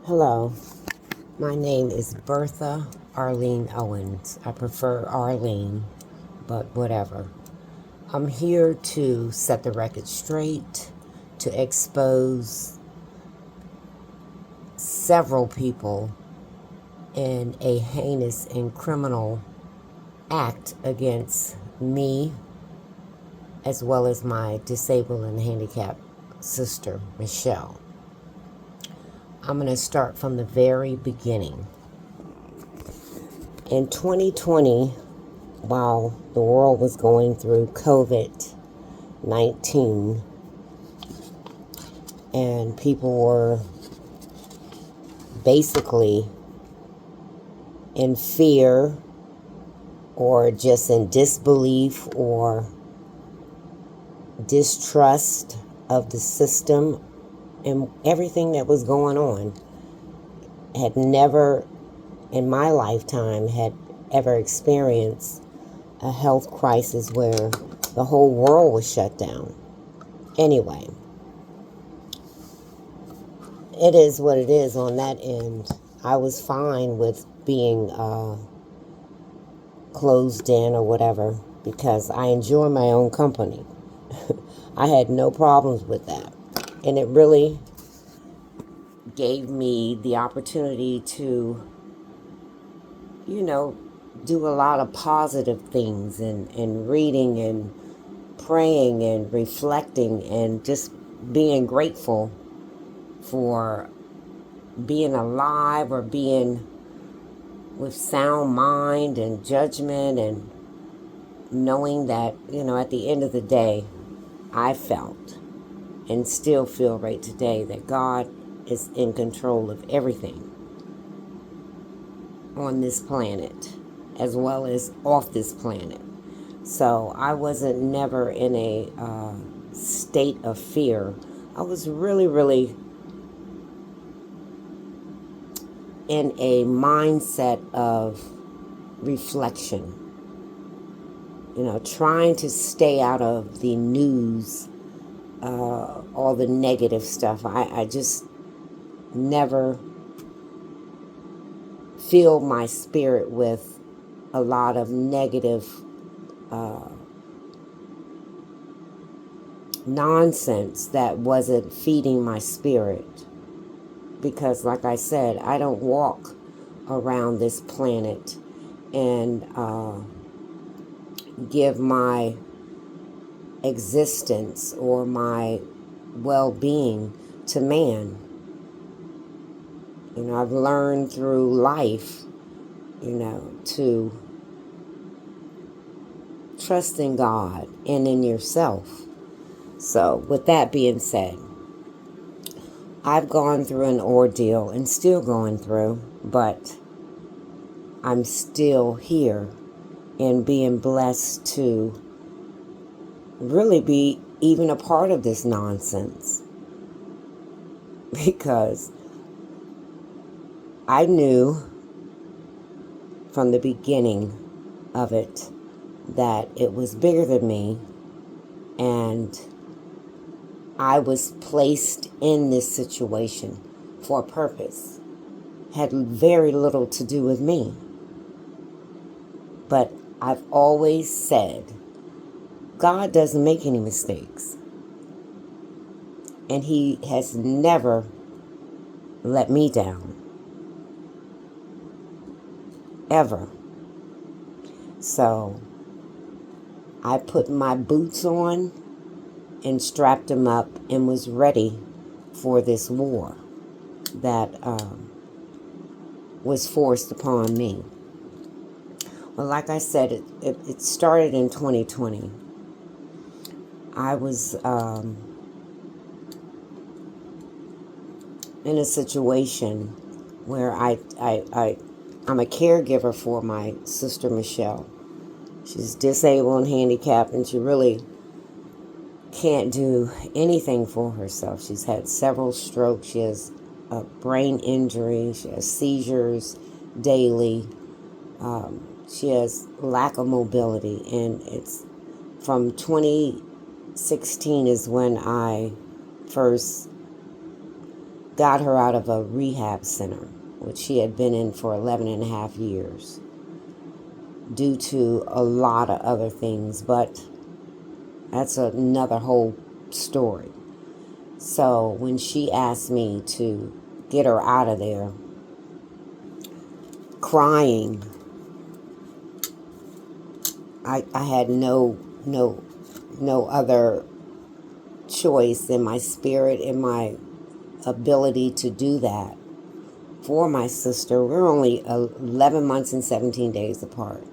Hello, my name is Bertha Arlene Owens. I prefer Arlene, but whatever. I'm here to set the record straight, to expose several people in a heinous and criminal act against me, as well as my disabled and handicapped sister, Michelle. I'm going to start from the very beginning. In 2020, while the world was going through COVID-19 and people were basically in fear or just in disbelief or distrust of the system and everything that was going on, had never in my lifetime had ever experienced a health crisis where the whole world was shut down. Anyway, it is what it is on that end. I was fine with being closed in or whatever because I enjoy my own company. I had no problems with that. And it really gave me the opportunity to, do a lot of positive things and reading and praying and reflecting and just being grateful for being alive or being with sound mind and judgment, and knowing that, at the end of the day, I felt and still feel right today that God is in control of everything on this planet as well as off this planet. So I wasn't never in a state of fear. I was really, really in a mindset of reflection. Trying to stay out of the news, all the negative stuff. I just never filled my spirit with a lot of negative nonsense that wasn't feeding my spirit. Because, like I said, I don't walk around this planet and give my existence or my well-being to man. I've learned through life, to trust in God and in yourself. So, with that being said, I've gone through an ordeal and still going through, but I'm still here and being blessed to really be even a part of this nonsense. Because I knew from the beginning of it that it was bigger than me, and I was placed in this situation for a purpose. Had very little to do with me. But I've always said, God doesn't make any mistakes. And He has never let me down. Ever. So I put my boots on and strapped them up and was ready for this war that was forced upon me. Well, like I said, it started in 2020. I was in a situation where I'm a caregiver for my sister Michelle. She's disabled and handicapped, and she really can't do anything for herself. She's had several strokes. She has a brain injury. She has seizures daily. She has lack of mobility, and it's from 2016 is when I first got her out of a rehab center, which she had been in for 11 and a half years, due to a lot of other things, but that's another whole story. So when she asked me to get her out of there, crying, I had no other choice in my spirit, in my ability to do that for my sister. We're only 11 months and 17 days apart.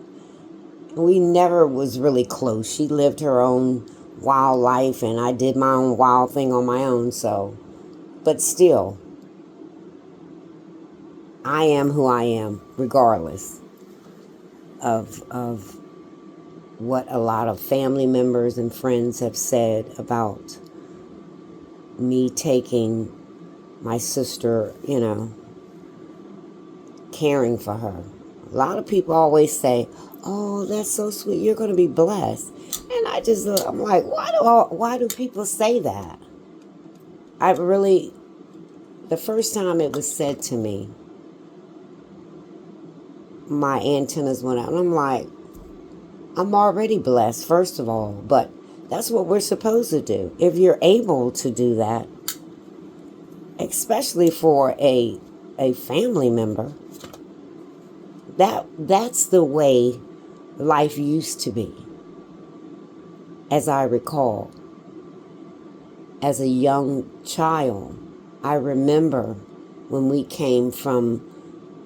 We never was really close. She lived her own wild life, and I did my own wild thing on my own. So, but still, I am who I am, regardless of what a lot of family members and friends have said about me taking my sister, caring for her. A lot of people always say, "Oh, that's so sweet. You're going to be blessed." And I'm like, why do people say that? The first time it was said to me, my antennas went out. And I'm like, I'm already blessed, first of all. But that's what we're supposed to do. If you're able to do that, especially for a family member, that's the way life used to be. As I recall, as a young child, I remember when we came from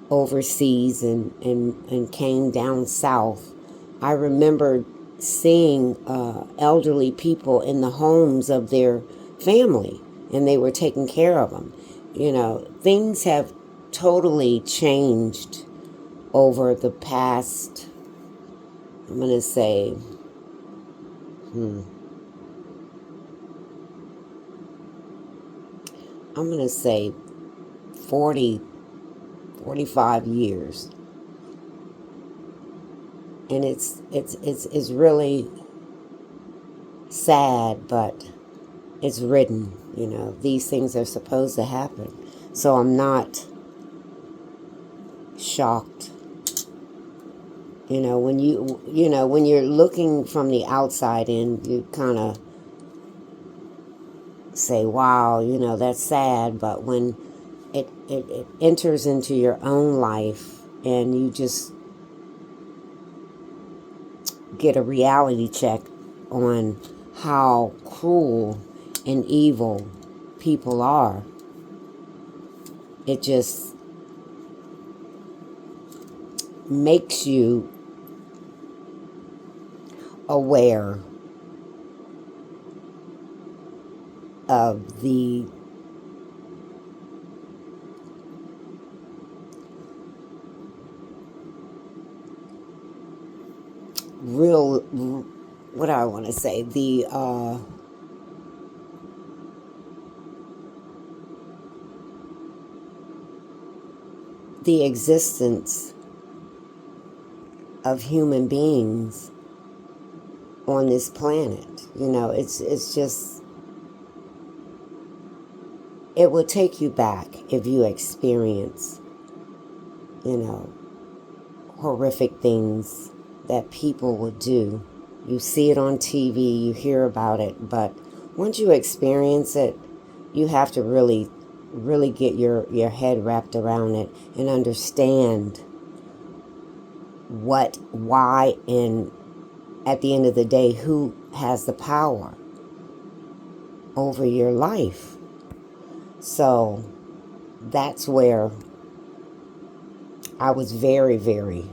overseas and came down south, I remember seeing elderly people in the homes of their family, and they were taking care of them. Things have totally changed over the past, I'm going to say, I'm going to say 40, 45 years. And it's really sad, but it's written. These things are supposed to happen. So I'm not shocked. When when you're looking from the outside in, you kind of say, wow, that's sad. But when it enters into your own life and you just get a reality check on how cruel and evil people are, it just makes you aware of the real, what do I want to say, the existence of human beings on this planet. It's just, it will take you back if you experience, horrific things that people would do. You see it on TV, you hear about it, but once you experience it, you have to really, really get your head wrapped around it and understand what, why, and at the end of the day, who has the power over your life. So that's where I was very, very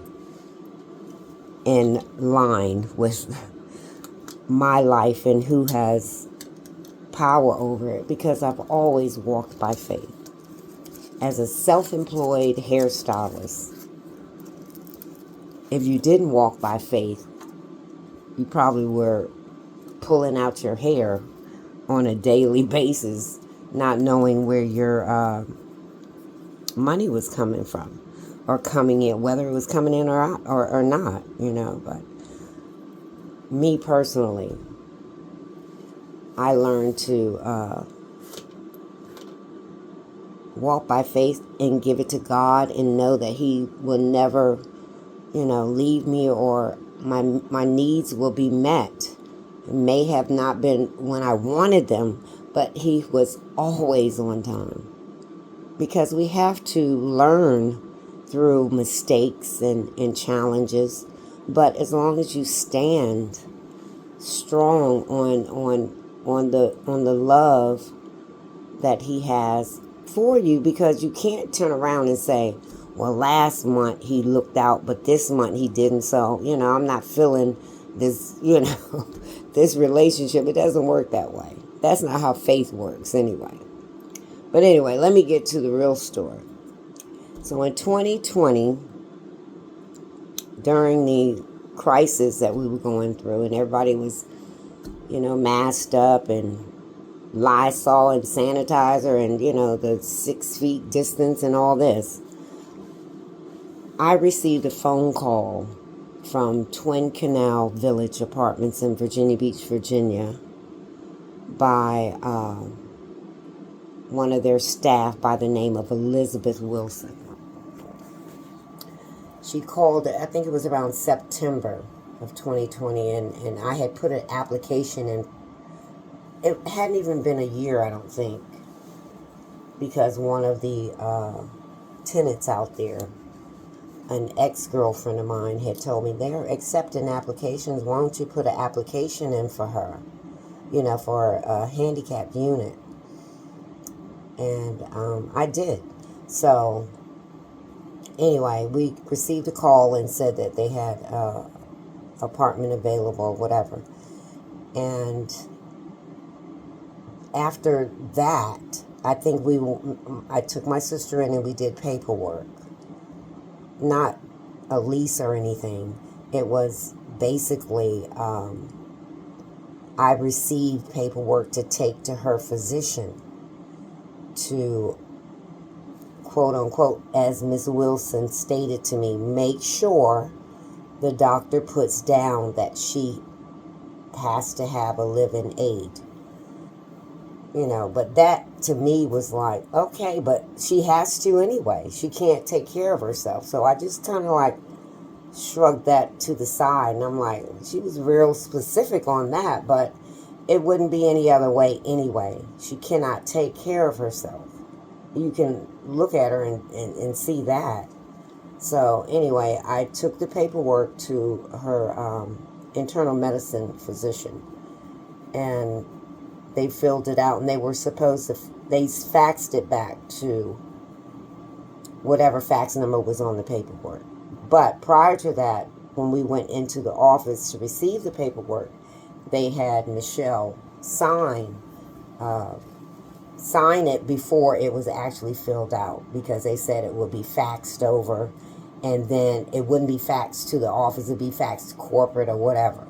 in line with my life and who has power over it, because I've always walked by faith. As a self-employed hairstylist, if you didn't walk by faith, you probably were pulling out your hair on a daily basis, not knowing where your money was coming from or coming in, whether it was coming in or out, or not, But me personally, I learned to walk by faith and give it to God and know that He will never, leave me, or my needs will be met. It may have not been when I wanted them, but He was always on time. Because we have to learn through mistakes and challenges. But as long as you stand strong on the love that He has for you, because you can't turn around and say, well, last month He looked out, but this month He didn't. So, I'm not feeling this, this relationship. It doesn't work that way. That's not how faith works anyway. But anyway, let me get to the real story. So in 2020, during the crisis that we were going through, and everybody was, masked up and Lysol and sanitizer and, the 6 feet distance and all this, I received a phone call from Twin Canal Village Apartments in Virginia Beach, Virginia, by one of their staff by the name of Elizabeth Wilson. She called, I think it was around September of 2020, and I had put an application in. It hadn't even been a year, I don't think, because one of the tenants out there, an ex-girlfriend of mine, had told me they're accepting applications. Why don't you put an application in for her, for a handicapped unit? And I did. So anyway, we received a call and said that they had apartment available, whatever. And after that, I think I took my sister in and we did paperwork. Not a lease or anything. It was basically, I received paperwork to take to her physician to, quote unquote, as Ms. Wilson stated to me, make sure the doctor puts down that she has to have a live-in aid. But that to me was like, okay, but she has to anyway. She can't take care of herself. So I just kind of like shrugged that to the side. And I'm like, she was real specific on that, but it wouldn't be any other way anyway. She cannot take care of herself. You can look at her and see that. So anyway, I took the paperwork to her internal medicine physician, and they filled it out, and they were supposed to, they faxed it back to whatever fax number was on the paperwork. But prior to that, when we went into the office to receive the paperwork, they had Michelle sign it before it was actually filled out, because they said it would be faxed over, and then it wouldn't be faxed to the office, it'd be faxed to corporate or whatever.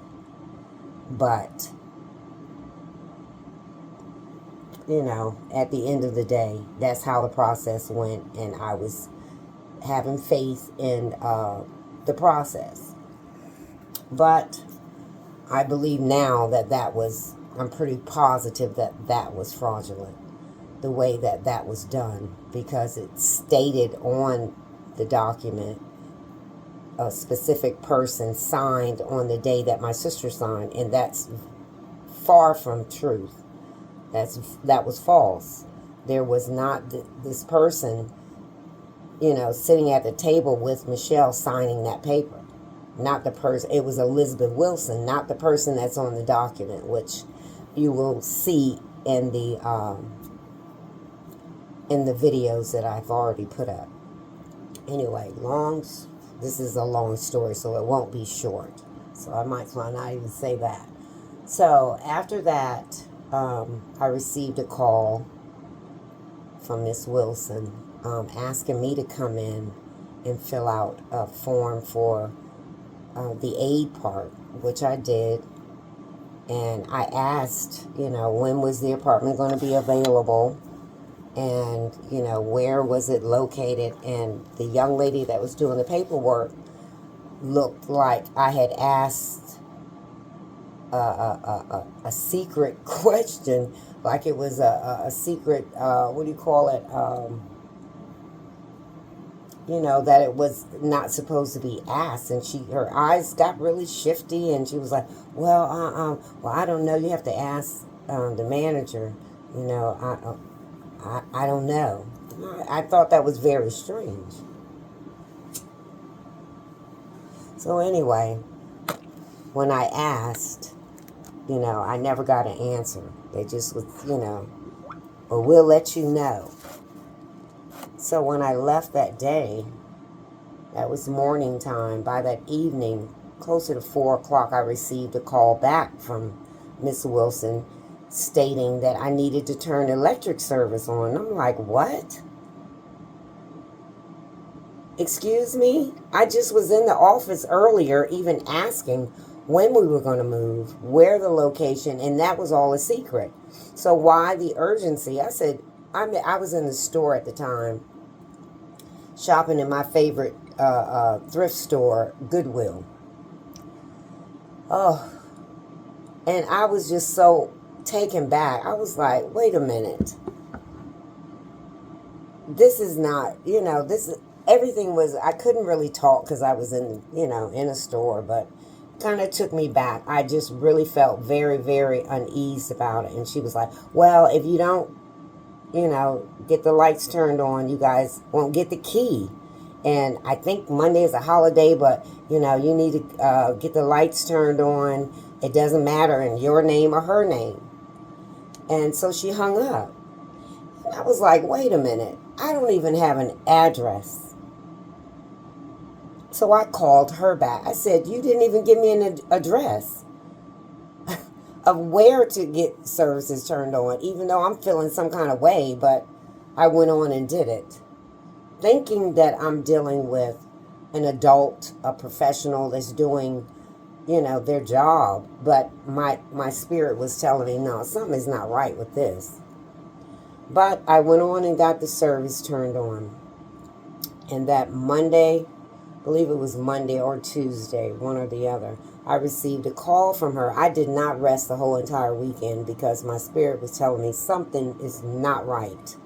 But at the end of the day, that's how the process went, and I was having faith in the process. But I believe now that was, I'm pretty positive that was fraudulent, the way that was done, because it stated on the document a specific person signed on the day that my sister signed, and that's far from truth. That was false. There was not this person, sitting at the table with Michelle signing that paper. Not the person. It was Elizabeth Wilson, not the person that's on the document, which you will see in the videos that I've already put up. Anyway, this is a long story, so it won't be short. So I might as well not even say that. So after that, I received a call from Miss Wilson asking me to come in and fill out a form for the aid part, which I did. And I asked, when was the apartment going to be available, and, where was it located. And the young lady that was doing the paperwork looked like I had asked a secret question, like it was a secret, what do you call it, that it was not supposed to be asked. And her eyes got really shifty, and she was like, well, I don't know. You have to ask the manager. I don't know. I thought that was very strange. So anyway, when I asked, I never got an answer. They just was, well, we'll let you know. So when I left that day, that was morning time. By that evening, closer to 4 o'clock, I received a call back from Miss Wilson stating that I needed to turn electric service on. I'm like, what? Excuse me? I just was in the office earlier even asking when we were going to move, where the location, and that was all a secret. So why the urgency? I said, I was in the store at the time, shopping in my favorite thrift store, Goodwill. Oh, and I was just so taken back. I was like, wait a minute. This is not, everything was, I couldn't really talk because I was in a store, but kind of took me back. I just really felt very, very uneasy about it. And she was like, well, if you don't, get the lights turned on, you guys won't get the key. And I think Monday is a holiday, but, you need to get the lights turned on. It doesn't matter in your name or her name. And so she hung up. And I was like, wait a minute. I don't even have an address. So I called her back. I said, you didn't even give me an address of where to get services turned on, even though I'm feeling some kind of way, but I went on and did it, thinking that I'm dealing with an adult, a professional that's doing, their job. But my spirit was telling me, no, something is not right with this. But I went on and got the service turned on. And that Monday, I believe it was Monday or Tuesday, one or the other, I received a call from her. I did not rest the whole entire weekend because my spirit was telling me something is not right.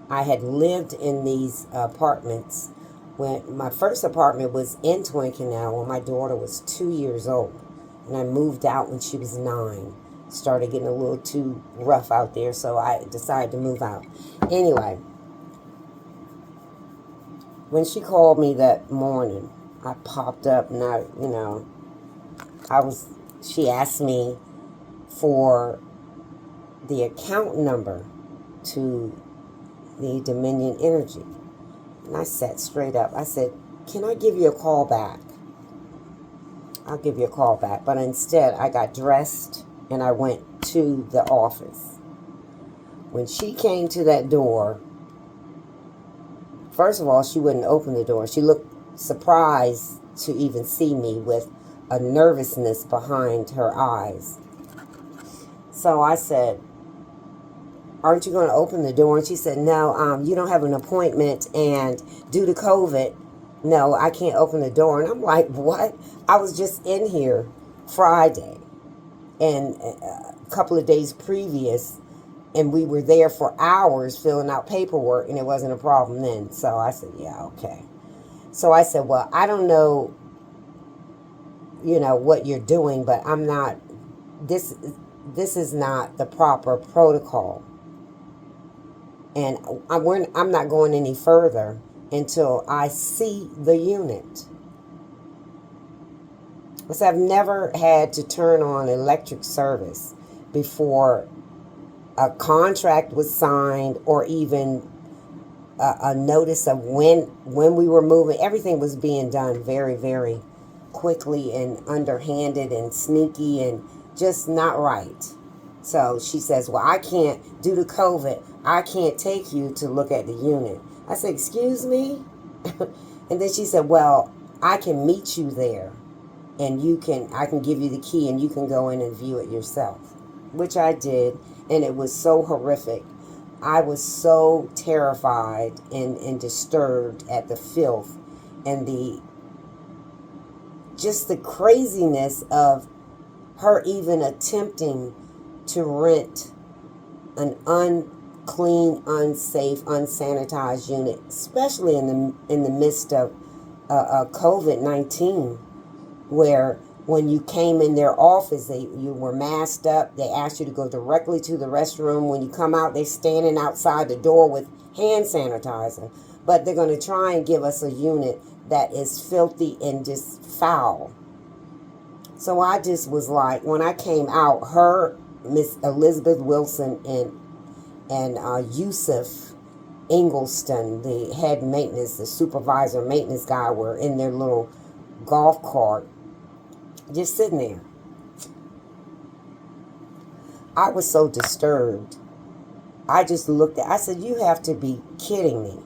I had lived in these apartments when my first apartment was in Twin Canal when my daughter was 2 years old. And I moved out when she was 9. Started getting a little too rough out there, so I decided to move out. Anyway, when she called me that morning, I popped up and she asked me for the account number to the Dominion Energy. And I sat straight up. I said, can I give you a call back? I'll give you a call back. But instead, I got dressed and I went to the office. When she came to that door, first of all, she wouldn't open the door. She looked surprised to even see me with a nervousness behind her eyes. So I said, aren't you going to open the door? And she said, no, you don't have an appointment, and due to COVID, no, I can't open the door. And I'm like, what? I was just in here Friday and a couple of days previous, and we were there for hours filling out paperwork, and it wasn't a problem then. So I said, yeah, okay. So I said, well, I don't know, what you're doing, but I'm not, this is not the proper protocol. And I'm not going any further until I see the unit. So I've never had to turn on electric service before a contract was signed or even a notice of when we were moving. Everything was being done very, very quickly and underhanded and sneaky and just not right. So she says, well, I can't, due to COVID, I can't take you to look at the unit. I said, excuse me? And then she said, well, I can meet you there and I can give you the key and you can go in and view it yourself, which I did. And it was so horrific. I was so terrified and disturbed at the filth and the craziness of her even attempting to rent an unclean, unsafe, unsanitized unit, especially in the midst of COVID-19, where when you came in their office, you were masked up. They asked you to go directly to the restroom. When you come out, they're standing outside the door with hand sanitizer. But they're going to try and give us a unit that is filthy and just foul. So I just was like, when I came out, her, Miss Elizabeth Wilson, and Yusuf Ingelston, the head maintenance, the supervisor maintenance guy, were in their little golf cart, just sitting there. I was so disturbed. I just looked I said, you have to be kidding me.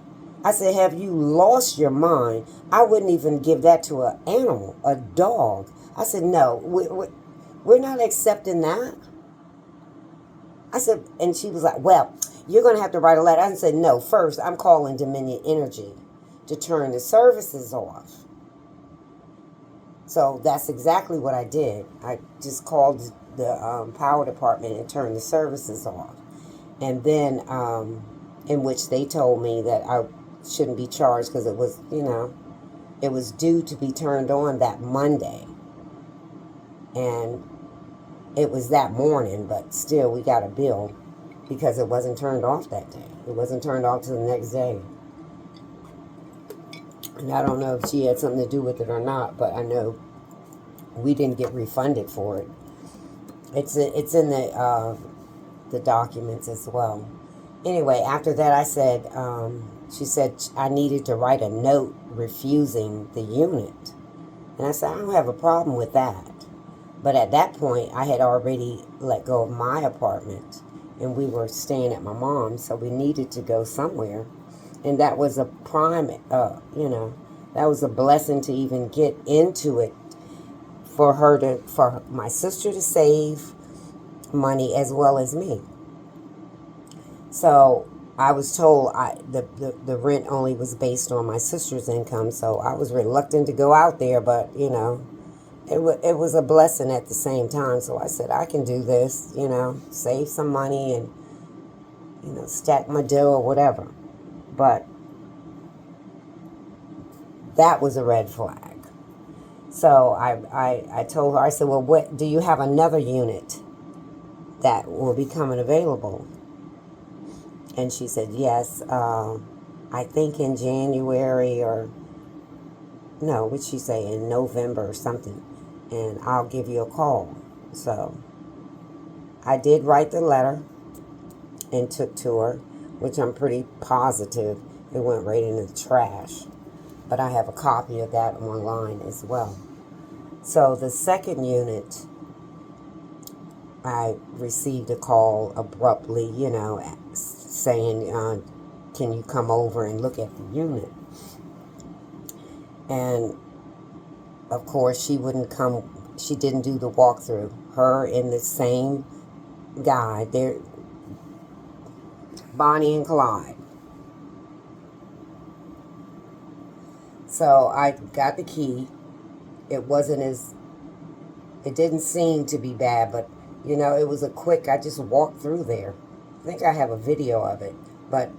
I said, have you lost your mind? I wouldn't even give that to an animal, a dog. I said, no, we're not accepting that. I said, and she was like, well, you're going to have to write a letter. I said, no, first, I'm calling Dominion Energy to turn the services off. So that's exactly what I did. I just called the power department and turned the services off. And then, in which they told me that I shouldn't be charged because it was, it was due to be turned on that Monday. And it was that morning, but still we got a bill because it wasn't turned off that day. It wasn't turned off till the next day. And I don't know if she had something to do with it or not, but I know we didn't get refunded for it. It's in the documents as well. Anyway, after that I said, she said I needed to write a note refusing the unit. And I said, I don't have a problem with that. But at that point, I had already let go of my apartment, and we were staying at my mom's, so we needed to go somewhere. And that was a prime, that was a blessing to even get into it, for my sister to save money as well as me. So I was told the rent only was based on my sister's income, so I was reluctant to go out there, but, it was a blessing at the same time. So I said, I can do this, save some money and, stack my dough or whatever. But that was a red flag. So I told her, I said, well, what, do you have another unit that will be coming available? And she said, yes, I think in January or, no, what'd she say, in November or something. And I'll give you a call. So I did write the letter and took to her, which I'm pretty positive it went right in the trash. But I have a copy of that online as well. So the second unit, I received a call abruptly, saying, can you come over and look at the unit? And of course, she wouldn't come. She didn't do the walkthrough. Her and the same guy, they're Bonnie and Clyde. So I got the key. It didn't seem to be bad, but, it was I just walked through there. I think I have a video of it. But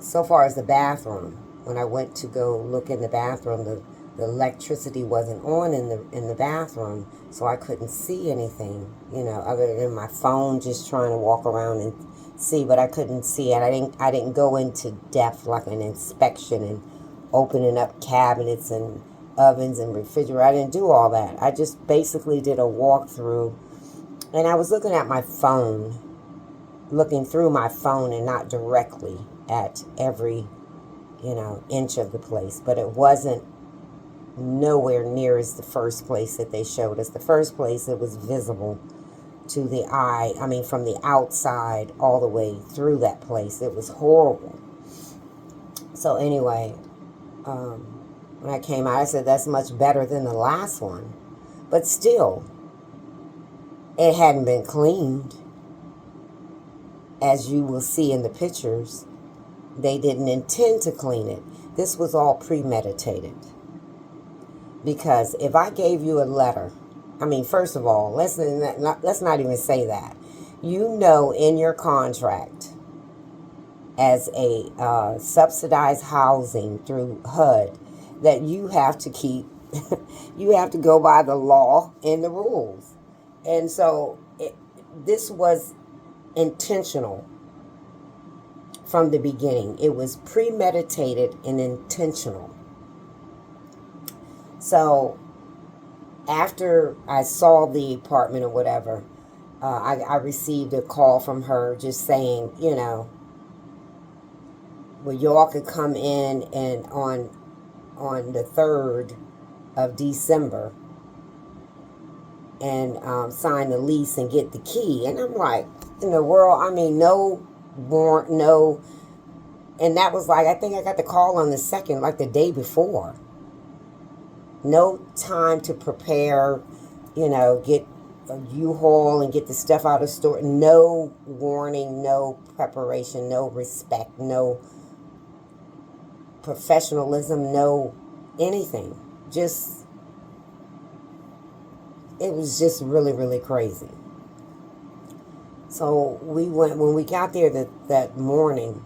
so far as the bathroom, when I went to go look in the bathroom, the electricity wasn't on in the bathroom, so I couldn't see anything, other than my phone, just trying to walk around and see, but I couldn't see it. I didn't go into depth like an inspection and opening up cabinets and ovens and refrigerators. I didn't do all that. I just basically did a walkthrough, and I was looking at my phone, looking through my phone and not directly at every, inch of the place, but it wasn't nowhere near as the first place that they showed us. The first place, it was visible to the eye. I mean, from the outside all the way through that place. It was horrible. So anyway, when I came out, I said, that's much better than the last one. But still, it hadn't been cleaned. As you will see in the pictures, they didn't intend to clean it. This was all premeditated. Because if I gave you a letter, first of all, let's not even say that. In your contract as a subsidized housing through HUD, that you have to keep, you have to go by the law and the rules. And so this was intentional from the beginning. It was premeditated and intentional. So after I saw the apartment or whatever, I received a call from her just saying, well, y'all could come in and on the 3rd of December and sign the lease and get the key. And I'm like, in the world, I mean, no warrant, no. And that was like, I think I got the call on the 2nd, like the day before. No time to prepare, get a U-Haul and get the stuff out of the store. No warning, no preparation, no respect, no professionalism, no anything. Just, it was just really, really crazy. So when we got there that morning,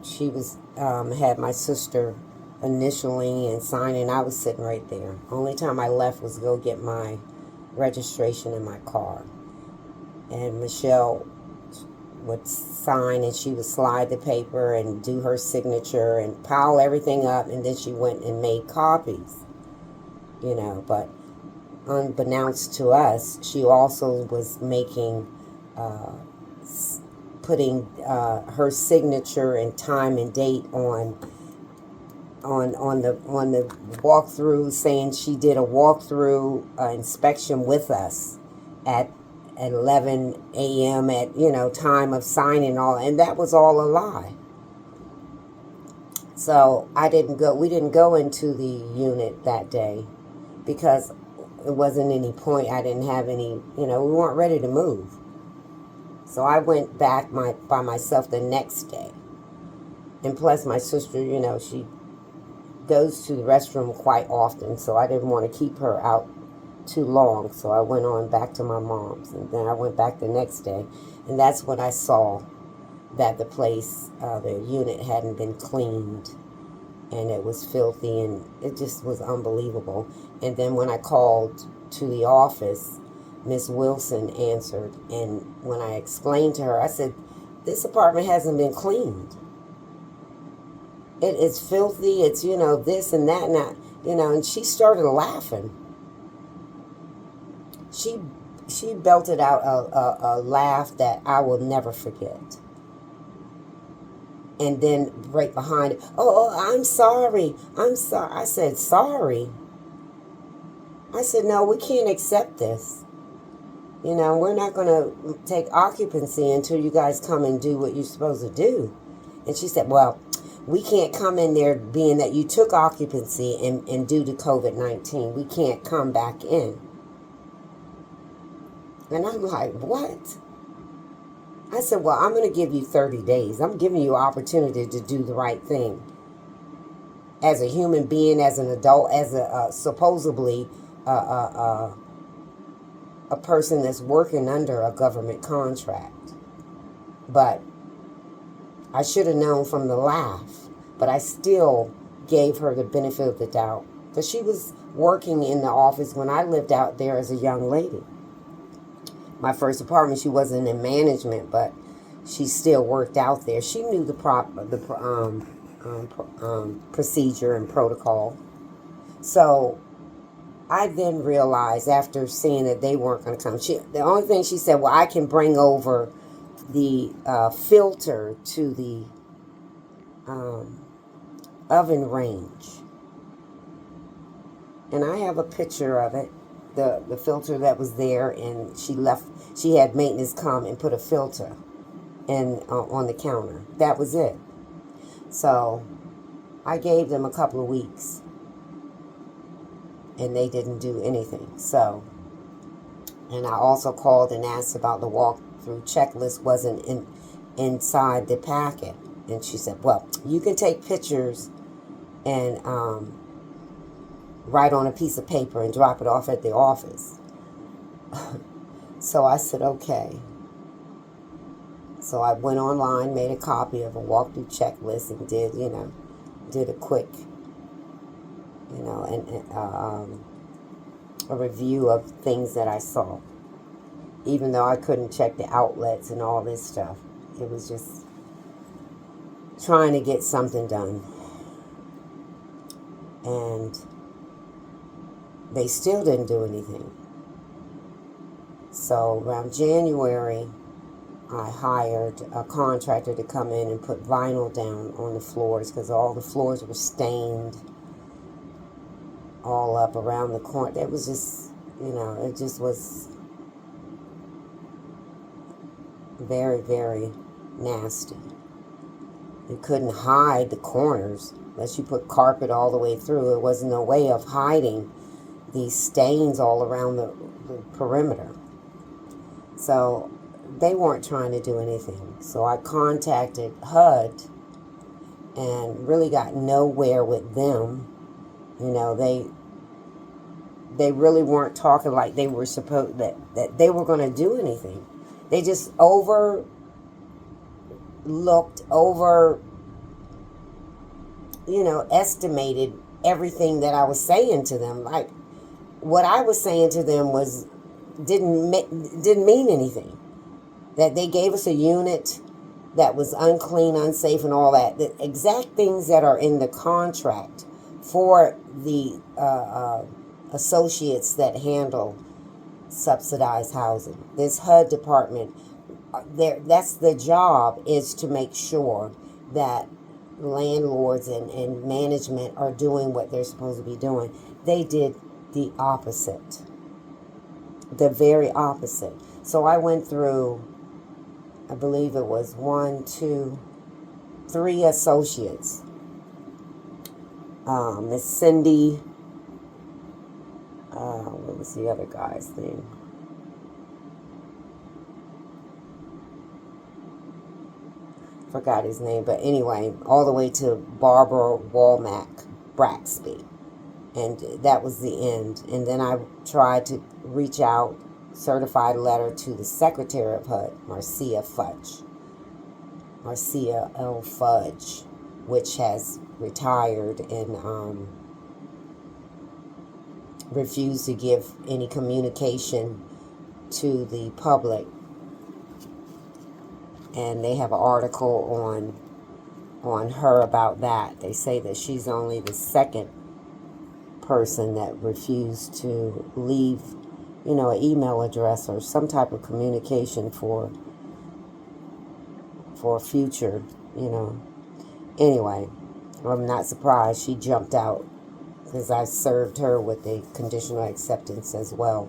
she was, had my sister initially and signing. I was sitting right there. Only time I left was to go get my registration in my car. And Michelle would sign, and she would slide the paper and do her signature and pile everything up, and then she went and made copies. But unbeknownst to us, she also was making, putting her signature and time and date on the walkthrough, saying she did a walkthrough inspection with us at 11 a.m. at time of signing, all, and that was all a lie. So we didn't go into the unit that day because it wasn't any point. I didn't have any, we weren't ready to move. So I went back by myself the next day. And plus my sister, she goes to the restroom quite often, so I didn't want to keep her out too long. So I went on back to my mom's, and then I went back the next day. And that's when I saw that the place, the unit hadn't been cleaned, and it was filthy, and it just was unbelievable. And then when I called to the office, Miss Wilson answered, and when I explained to her, I said, this apartment hasn't been cleaned. It is filthy, it's, this and that and that, and she started laughing. She belted out a laugh that I will never forget. And then right behind it, oh, I'm sorry. I said, sorry? I said, no, we can't accept this. We're not going to take occupancy until you guys come and do what you're supposed to do. And she said, well, we can't come in there being that you took occupancy and due to COVID-19. We can't come back in. And I'm like, what? I said, well, I'm going to give you 30 days. I'm giving you an opportunity to do the right thing. As a human being, as an adult, as a supposedly a person that's working under a government contract. But I should have known from the laugh. But I still gave her the benefit of the doubt. Because she was working in the office when I lived out there as a young lady. My first apartment, she wasn't in management, but she still worked out there. She knew the procedure and protocol. So I then realized, after seeing that they weren't going to come, the only thing she said, well, I can bring over the filter to the oven range. And I have a picture of it. The filter that was there, and she had maintenance come and put a filter on the counter. That was it. So I gave them a couple of weeks, and they didn't do anything. So, and I also called and asked about the walkthrough checklist wasn't inside the packet. And she said, well, you can take pictures and write on a piece of paper and drop it off at the office. So I said, okay. So I went online, made a copy of a walkthrough checklist, and did a quick, a review of things that I saw. Even though I couldn't check the outlets and all this stuff, it was just trying to get something done. And they still didn't do anything. So around January, I hired a contractor to come in and put vinyl down on the floors because all the floors were stained all up around the corner. It was just, it just was very, very nasty. You couldn't hide the corners unless you put carpet all the way through. There wasn't no way of hiding these stains all around the perimeter. So they weren't trying to do anything. So I contacted HUD and really got nowhere with them. They really weren't talking like they were supposed that they were going to do anything. They just estimated everything that I was saying to them. Like what I was saying to them didn't mean anything. That they gave us a unit that was unclean, unsafe, and all that. The exact things that are in the contract for the associates that handle subsidized housing. This HUD department, that's the job, is to make sure that landlords and management are doing what they're supposed to be doing. They did the opposite. The very opposite. So I went through, I believe it was 3 associates. Miss Cindy, what was the other guy's name? Forgot his name, but anyway, all the way to Barbara Walmack Braxby. And that was the end. And then I tried to reach out, certified letter to the secretary of HUD, Marcia L. Fudge, which has retired and refused to give any communication to the public. And they have an article on her about that. They say that she's only the second person that refused to leave, an email address or some type of communication for future, Anyway, I'm not surprised she jumped out because I served her with a conditional acceptance as well.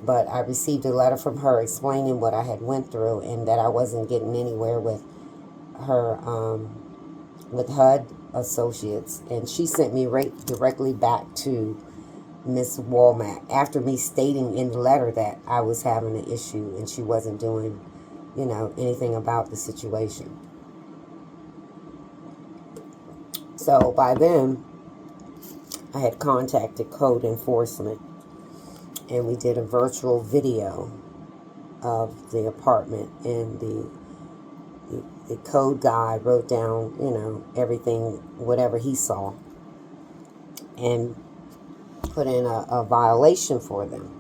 But I received a letter from her explaining what I had went through and that I wasn't getting anywhere with her, with HUD associates. And she sent me right directly back to Miss Walmack after me stating in the letter that I was having an issue and she wasn't doing, anything about the situation. So by then, I had contacted code enforcement. And we did a virtual video of the apartment, and the code guy wrote down, everything, whatever he saw, and put in a violation for them.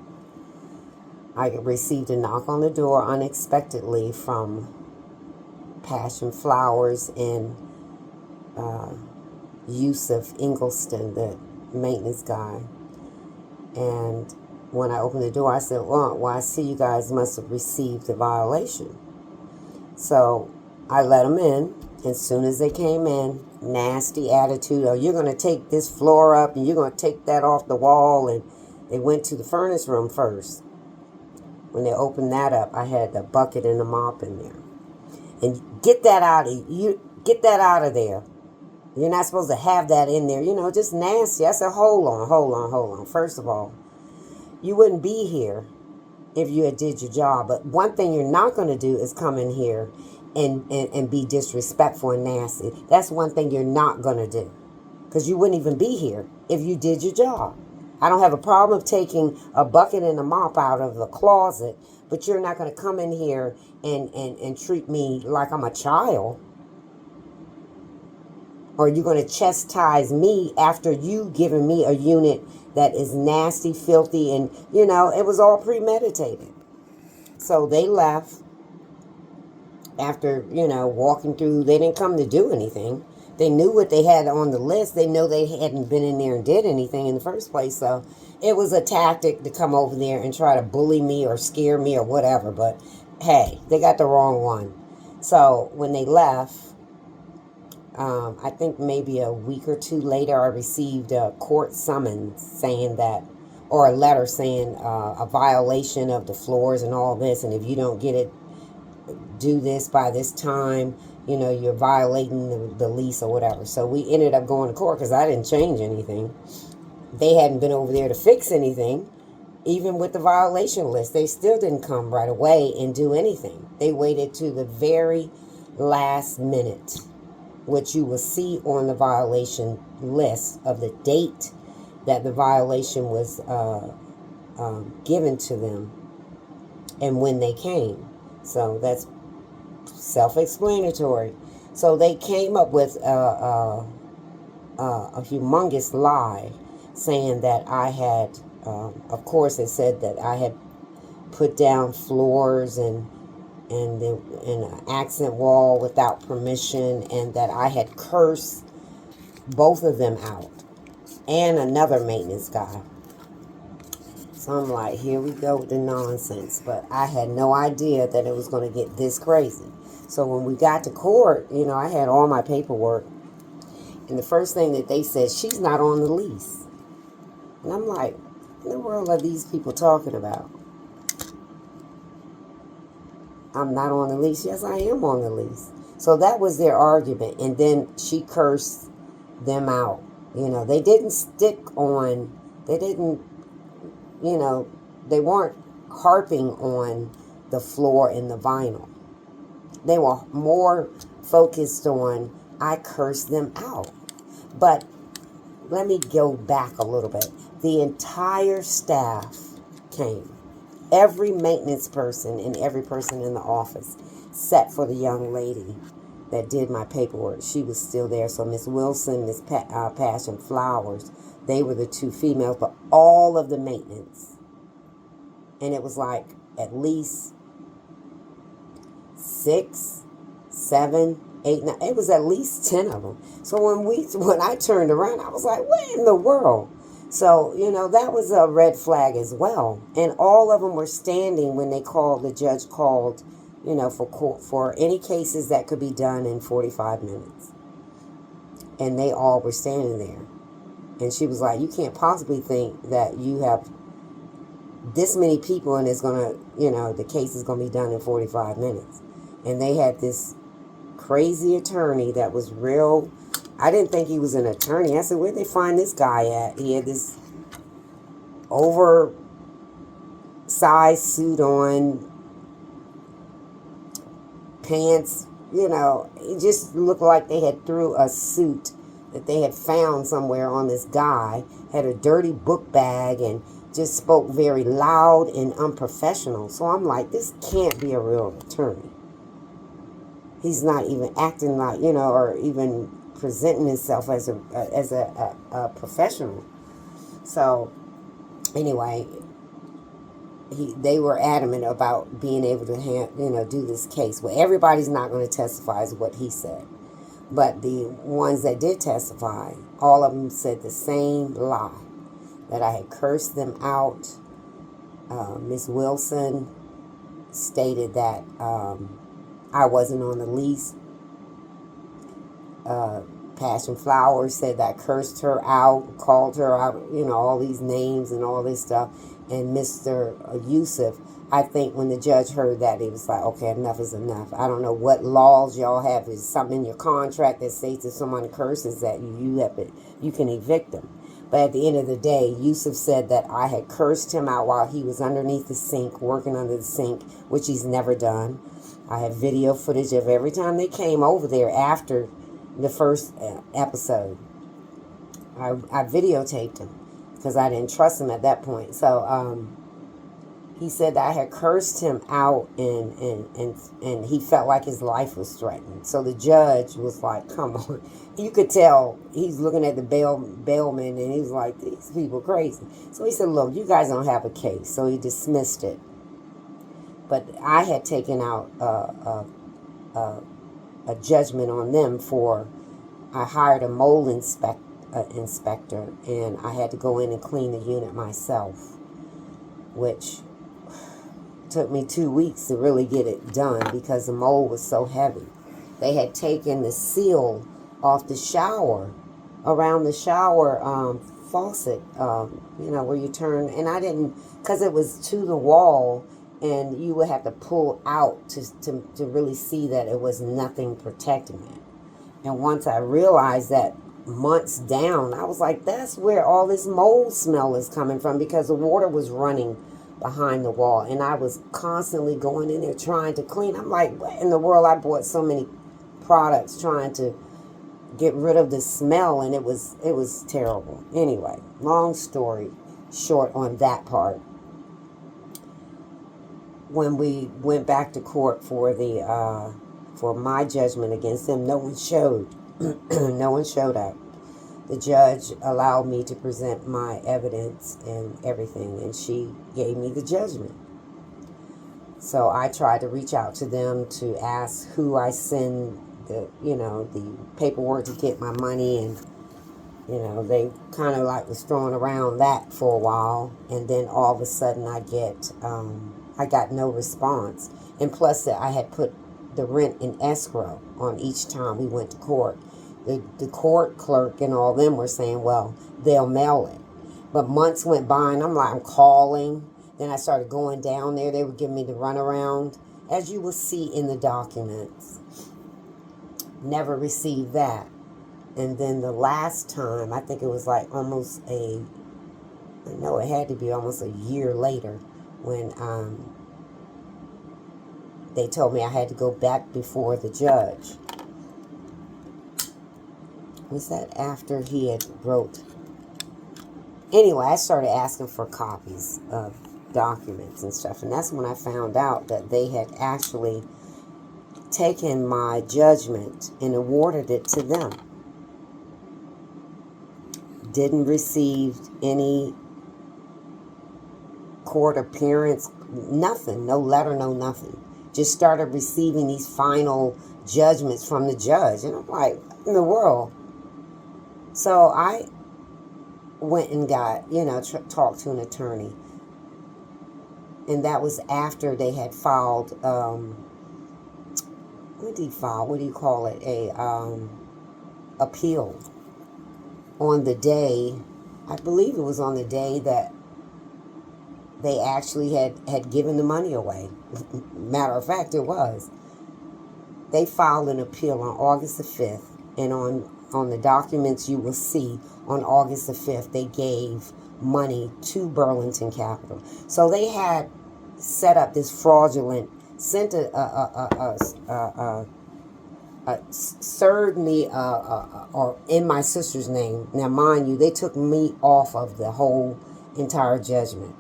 I received a knock on the door unexpectedly from Passion Flowers and Yusuf Ingelston, the maintenance guy. And when I opened the door, I said, well, I see you guys must have received a violation. So I let them in. As soon as they came in, nasty attitude. Oh, you're going to take this floor up and you're going to take that off the wall. And they went to the furnace room first. When they opened that up, I had the bucket and the mop in there. And get that out of there. You're not supposed to have that in there. Just nasty. I said, hold on. First of all, you wouldn't be here if you had did your job. But one thing you're not going to do is come in here and be disrespectful and nasty. That's one thing you're not going to do. Because you wouldn't even be here if you did your job. I don't have a problem of taking a bucket and a mop out of the closet. but you're not going to come in here and treat me like I'm a child. Or you're going to chastise me after you giving me a unit that is nasty, filthy, and, it was all premeditated. So they left after, walking through. They didn't come to do anything. They knew what they had on the list. They know they hadn't been in there and did anything in the first place. So it was a tactic to come over there and try to bully me or scare me or whatever. But hey, they got the wrong one. So when they left, I think maybe a week or two later, I received a court summons saying that, or a letter saying a violation of the floors and all this. And if you don't get it, do this by this time, you're violating the lease or whatever. So we ended up going to court because I didn't change anything. They hadn't been over there to fix anything. Even with the violation list, they still didn't come right away and do anything. They waited to the very last minute, which you will see on the violation list of the date that the violation was given to them and when they came. So that's self-explanatory. So they came up with a humongous lie saying that I had, of course it said that I had put down floors and an accent wall without permission, and that I had cursed both of them out and another maintenance guy. So I'm like, here we go with the nonsense. But I had no idea that it was going to get this crazy. So when we got to court, I had all my paperwork. And the first thing that they said, she's not on the lease. And I'm like, what in the world are these people talking about? I'm not on the lease. Yes, I am on the lease. So that was their argument. And then she cursed them out. They didn't stick on, they didn't, they weren't harping on the floor and the vinyl. They were more focused on, I cursed them out. But let me go back a little bit. The entire staff came. Every maintenance person and every person in the office, except for the young lady that did my paperwork. She was still there. So Miss Wilson, Miss Passion Flowers, they were the two females, but all of the maintenance. And it was like at least 6, 7, 8, 9. It was at least 10 of them. So when I turned around, I was like, what in the world? So, that was a red flag as well. And all of them were standing when the judge called, for any cases that could be done in 45 minutes. And they all were standing there. And she was like, you can't possibly think that you have this many people and it's going to, the case is going to be done in 45 minutes. And they had this crazy attorney that was real. I didn't think he was an attorney. I said, where'd they find this guy at? He had this oversized suit on, pants, it just looked like they had threw a suit that they had found somewhere on this guy, had a dirty book bag, and just spoke very loud and unprofessional. So I'm like, this can't be a real attorney. He's not even acting like, or even presenting himself as a professional. So anyway, they were adamant about being able to do this case. Well, everybody's not going to testify is what he said. But the ones that did testify, all of them said the same lie, that I had cursed them out. Miss Wilson stated that I wasn't on the lease. Passion Flowers said that I cursed her out, called her out, all these names and all this stuff. And Mr. Yusuf, I think when the judge heard that, he was like, okay, enough is enough. I don't know what laws y'all have. Is something in your contract that states if someone curses that you can evict them. But at the end of the day, Yusuf said that I had cursed him out while he was underneath the sink, working under the sink, which he's never done. I have video footage of every time they came over there after the first episode. I videotaped him because I didn't trust him at that point. So he said that I had cursed him out, and he felt like his life was threatened. So the judge was like, come on. You could tell he's looking at the bailman, and he was like, these people crazy. So he said, look, you guys don't have a case. So he dismissed it. But I had taken out a judgment on them for, I hired a mold inspector, and I had to go in and clean the unit myself, which took me 2 weeks to really get it done because the mold was so heavy. They had taken the seal off the shower, around the shower faucet, where you turn, and I didn't, because it was to the wall, and you would have to pull out to really see that it was nothing protecting it. And once I realized that months down, I was like, that's where all this mold smell is coming from, because the water was running behind the wall, and I was constantly going in there trying to clean. I'm like, what in the world? I bought so many products trying to get rid of the smell, and it was terrible. Anyway, long story short on that part. When we went back to court for the for my judgment against them, no one showed. No one showed up. The judge allowed me to present my evidence and everything, and she gave me the judgment. So I tried to reach out to them to ask who I send the paperwork to get my money, and they kind of like was throwing around that for a while, and then all of a sudden I got no response, and plus that I had put the rent in escrow on each time we went to court. The court clerk and all them were saying, well, they'll mail it. But months went by, and I'm calling. Then I started going down there. They would give me the runaround, as you will see in the documents. Never received that. And then the last time, I think it was like it had to be almost a year later, when they told me I had to go back before the judge. Was that after he had wrote? Anyway, I started asking for copies of documents and stuff, and that's when I found out that they had actually taken my judgment and awarded it to them. Didn't receive any court appearance, nothing, no letter, no nothing. Just started receiving these final judgments from the judge, and I'm like, what in the world? So I went and got, talked to an attorney. And that was after they had filed, what do you call it? Appeal. On the day, I believe it was on the day that they actually had given the money away. Matter of fact, it was. They filed an appeal on August the 5th, and on the documents you will see on August the 5th, they gave money to Burlington Capital. So they had set up this fraudulent, served me or in my sister's name. Now, mind you, they took me off of the whole entire judgment.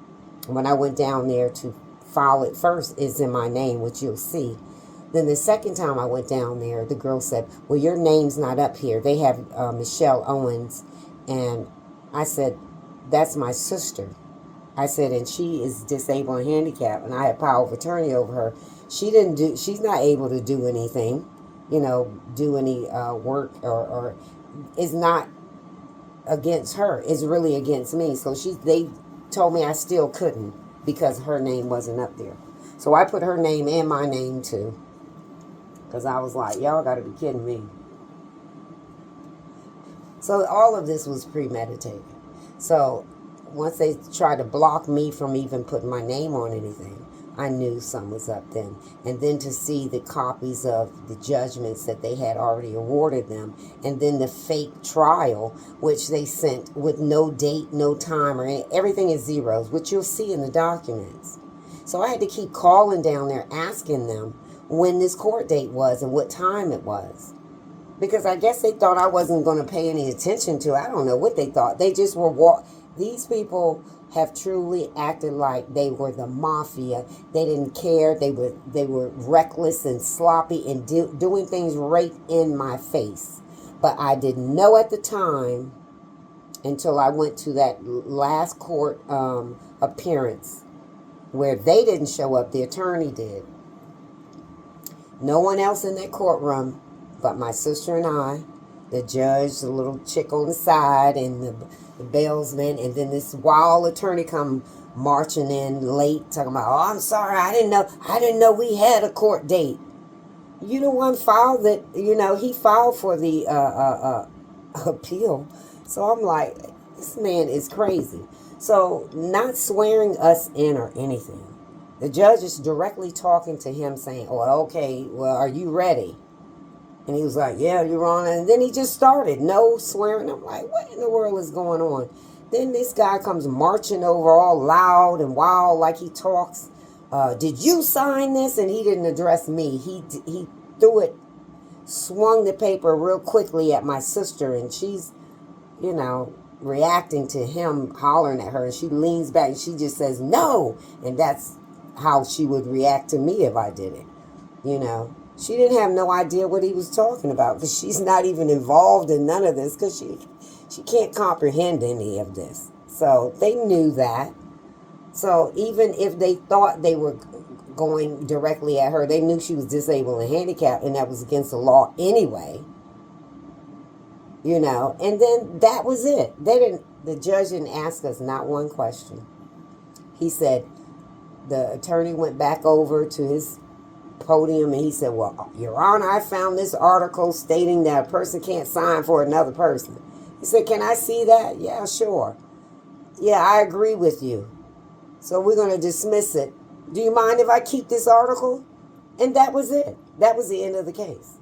When I went down there to file it first, it's in my name, which you'll see. Then the second time I went down there, the girl said, well, your name's not up here. They have Michelle Owens. And I said, that's my sister. I said, and she is disabled and handicapped, and I have power of attorney over her. She's not able to do anything, do any work, or it's not against her. It's really against me. So they told me I still couldn't because her name wasn't up there. So I put her name and my name too. Because I was like, y'all got to be kidding me. So all of this was premeditated. So once they tried to block me from even putting my name on anything, I knew something was up then. And then to see the copies of the judgments that they had already awarded them, and then the fake trial, which they sent with no date, no time, or everything is zeros, which you'll see in the documents. So I had to keep calling down there, asking them when this court date was and what time it was. Because I guess they thought I wasn't going to pay any attention to it. I don't know what they thought. They just were These people have truly acted like they were the mafia. They didn't care. They were reckless and sloppy and doing things right in my face. But I didn't know at the time until I went to that last court appearance where they didn't show up. The attorney did. No one else in that courtroom but my sister and I, the judge, the little chick on the side, and the bailsman, and then this wild attorney come marching in late, talking about, "Oh, I'm sorry, I didn't know we had a court date." You the one filed that, he filed for the appeal. So I'm like, this man is crazy. So not swearing us in or anything. The judge is directly talking to him saying, "Oh, okay, well, are you ready?" And he was like, "Yeah, Your Honor." And then he just started, no swearing. I'm like, what in the world is going on? Then this guy comes marching over all loud and wild like he talks. Did you sign this? And he didn't address me. He threw it, swung the paper real quickly at my sister, and she's, reacting to him hollering at her. And she leans back and she just says, "No." And that's how she would react to me if I did it, She didn't have no idea what he was talking about because she's not even involved in none of this because she can't comprehend any of this. So they knew that. So even if they thought they were going directly at her, they knew she was disabled and handicapped, and that was against the law anyway. And then that was it. The judge didn't ask us not one question. He said, the attorney went back over to his podium and he said, "Well, Your Honor, I found this article stating that a person can't sign for another person." He said, "Can I see that?" "Yeah, sure." "Yeah, I agree with you. So we're going to dismiss it. Do you mind if I keep this article?" And that was it. That was the end of the case.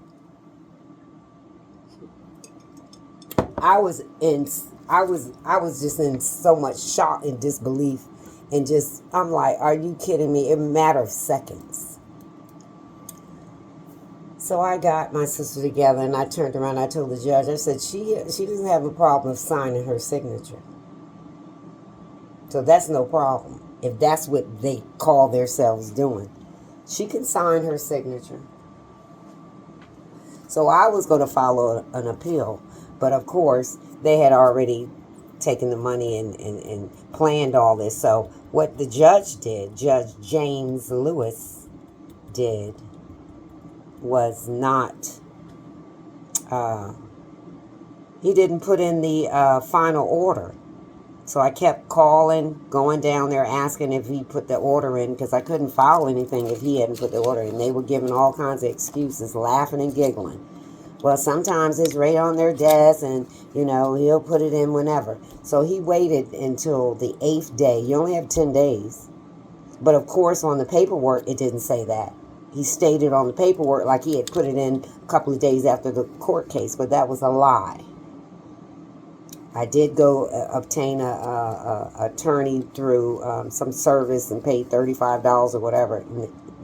I was just in so much shock and disbelief, and just, I'm like, are you kidding me? In a matter of seconds. So I got my sister together and I turned around and I told the judge, I said, she doesn't have a problem of signing her signature. So that's no problem. If that's what they call themselves doing, she can sign her signature. So I was going to follow an appeal. But of course, they had already taken the money and planned all this. So what the judge did, Judge James Lewis did, was not, he didn't put in the final order. So I kept calling, going down there, asking if he put the order in, because I couldn't file anything if he hadn't put the order in. They were giving all kinds of excuses, laughing and giggling. Well, sometimes it's right on their desk, and, he'll put it in whenever. So he waited until the 8th day. You only have 10 days. But, of course, on the paperwork, it didn't say that. He stated on the paperwork like he had put it in a couple of days after the court case, but that was a lie. I did go obtain a attorney through some service and paid $35 or whatever.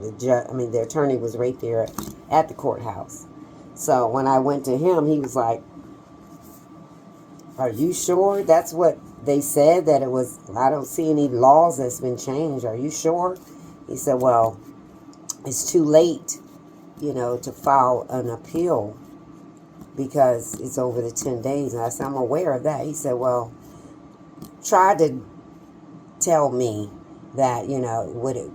The attorney was right there at the courthouse. So when I went to him, he was like, "Are you sure that's what they said that it was? I don't see any laws that's been changed. Are you sure?" He said, "Well, it's too late, to file an appeal because it's over the 10 days. And I said, "I'm aware of that." He said, "Well, try to tell me that, would it,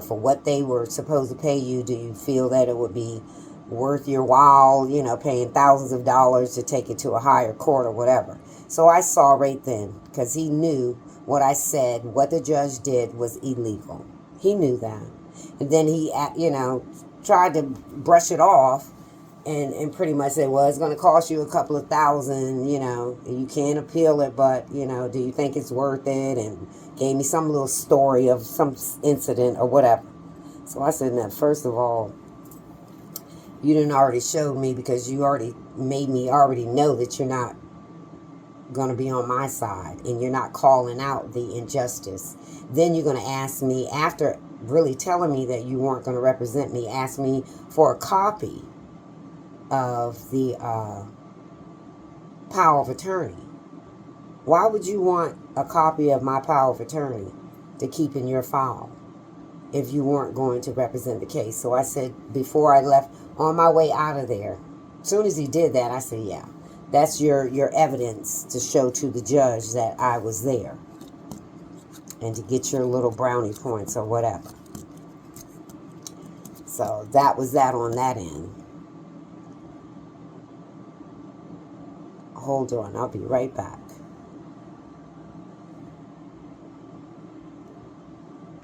for what they were supposed to pay you, do you feel that it would be worth your while, paying thousands of dollars to take it to a higher court or whatever?" So I saw right then, because he knew what I said, what the judge did was illegal. He knew that. And then he, tried to brush it off and pretty much said, "Well, it's going to cost you a couple of thousand, you can't appeal it, but, do you think it's worth it?" And gave me some little story of some incident or whatever. So I said, "Now, first of all, you didn't already showed me, because you already made me already know that you're not going to be on my side and you're not calling out the injustice. Then you're going to ask me, after really telling me that you weren't going to represent me, ask me for a copy of the power of attorney." Why would you want a copy of my power of attorney to keep in your file if you weren't going to represent the case? So I said, before I left, on my way out of there, as soon as he did that, I said, yeah, that's your evidence to show to the judge that I was there, and to get your little brownie points or whatever. So that was that on that end. Hold on, I'll be right back.